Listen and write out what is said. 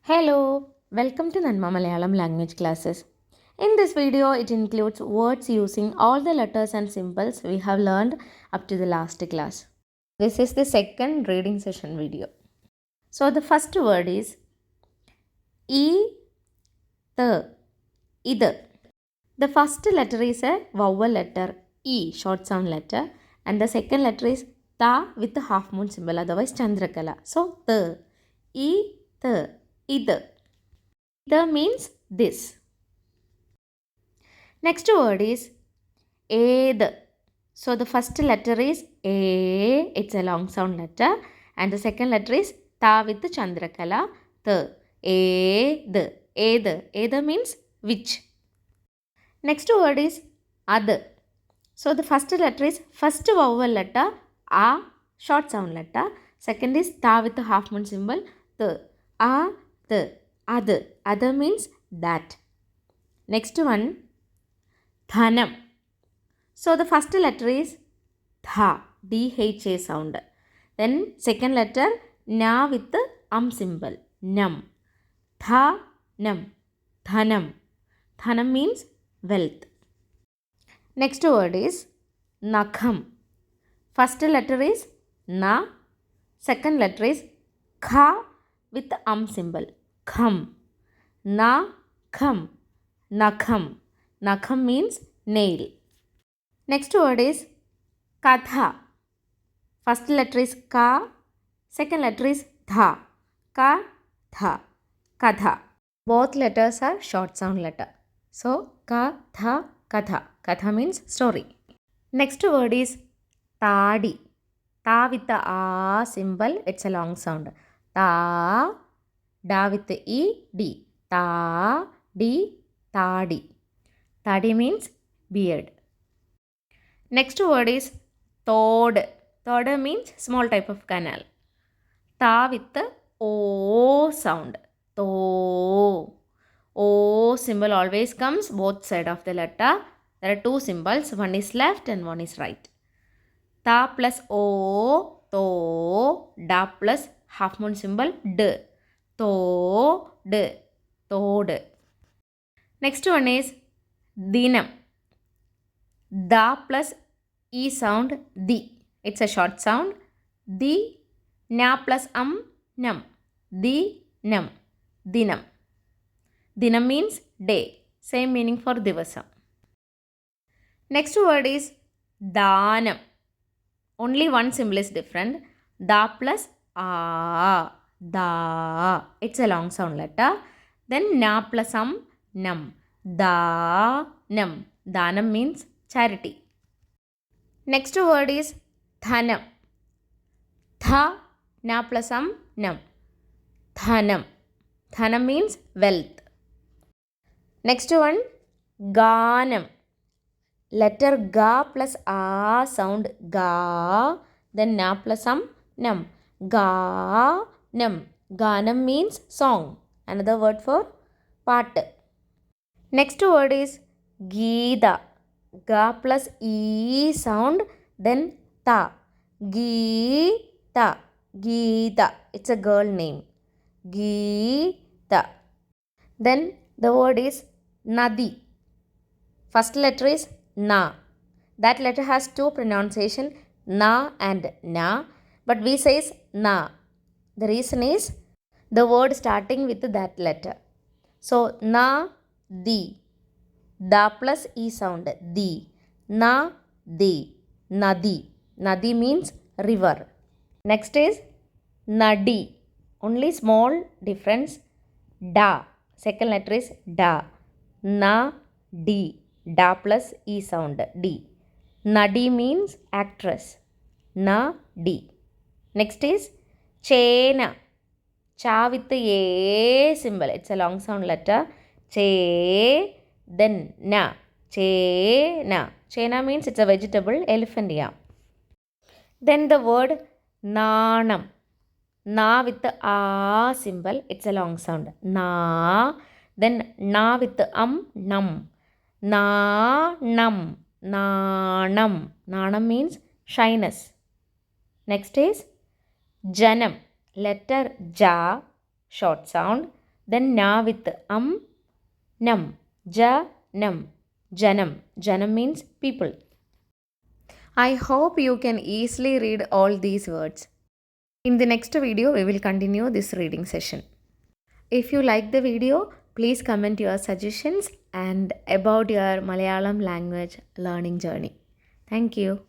Hello, welcome to Nanma Malayalam language classes. In this video, it includes words using all the letters and symbols we have learned up to the last class. This is the second reading session video. So the first word is either. The first letter is a vowel letter E, short sound letter, and the second letter is ta with the half moon symbol, otherwise Chandrakala. So the, either. Either means this. Next word is ed. So the first letter is A, it's a long sound letter, and the second letter is ta with the Chandrakala, the. Ed means which. Next word is other. So the first letter is first vowel letter A, short sound letter. Second is ta with the half moon symbol, the. Other. Other means that. Next one, dhanam. So the first letter is dha, dha sound. Then second letter na with the symbol, nam. Dhanam. Dhanam means wealth. Next word is nakham. First letter is na. Second letter is kha with the symbol, kham. Nakham. Nakham means nail. Next word is katha. First letter is ka. Second letter is dha. Katha. Both letters are short sound letter. So katha. Katha means story. Next word is tadi. Ta with the a symbol, it's a long sound. Ta, da with the ed. Tadi. Tadi means beard. Next word is tod. Tod means small type of canal. Ta with the o sound. To. O symbol always comes both side of the letter. There are two symbols. One is left and one is right. Ta plus o, to. Da plus half moon symbol, d. Toad. Next one is dinam. Da plus e sound, di. It's a short sound. Di, na plus nam. Dinam. Dinam means day. Same meaning for divasam. Next word is danam. Only one symbol is different. Da plus a. Da. It's a long sound letter. Then na plus nam. Danam. Danam means charity. Next word is dhanam. Tha, na plus nam. Dhanam. Dhanam means wealth. Next one, ganam. Letter ga plus a sound, ga. Then na plus nam. Ganam. Ganam means song. Another word for part. Next word is Geeta. Ga plus e sound, then ta. Geeta. It's a girl name. Geeta. Then the word is Nadi. First letter is na. That letter has two pronunciation, na and na, but we says na. The reason is the word starting with that letter. So na di. Da plus e sound, di. Na di. Nadi. Nadi means river. Next is nadi. Only small difference, da. Second letter is da. Na di. Da plus e sound, d. Nadi means actress. Nadi. Next is chena. Cha with the a symbol. It's a long sound letter. Che. Then na. Chena. Chena means it's a vegetable, elephant yam. Then the word nanam. Na with the a symbol. It's a long sound. Na. Then na with the nam. Nanam. Nanam means shyness. Next is janam. Letter ja, short sound. Then na with nam, ja, nam, janam. Janam means people. I hope you can easily read all these words. In the next video, we will continue this reading session. If you like the video, please comment your suggestions and about your Malayalam language learning journey. Thank you.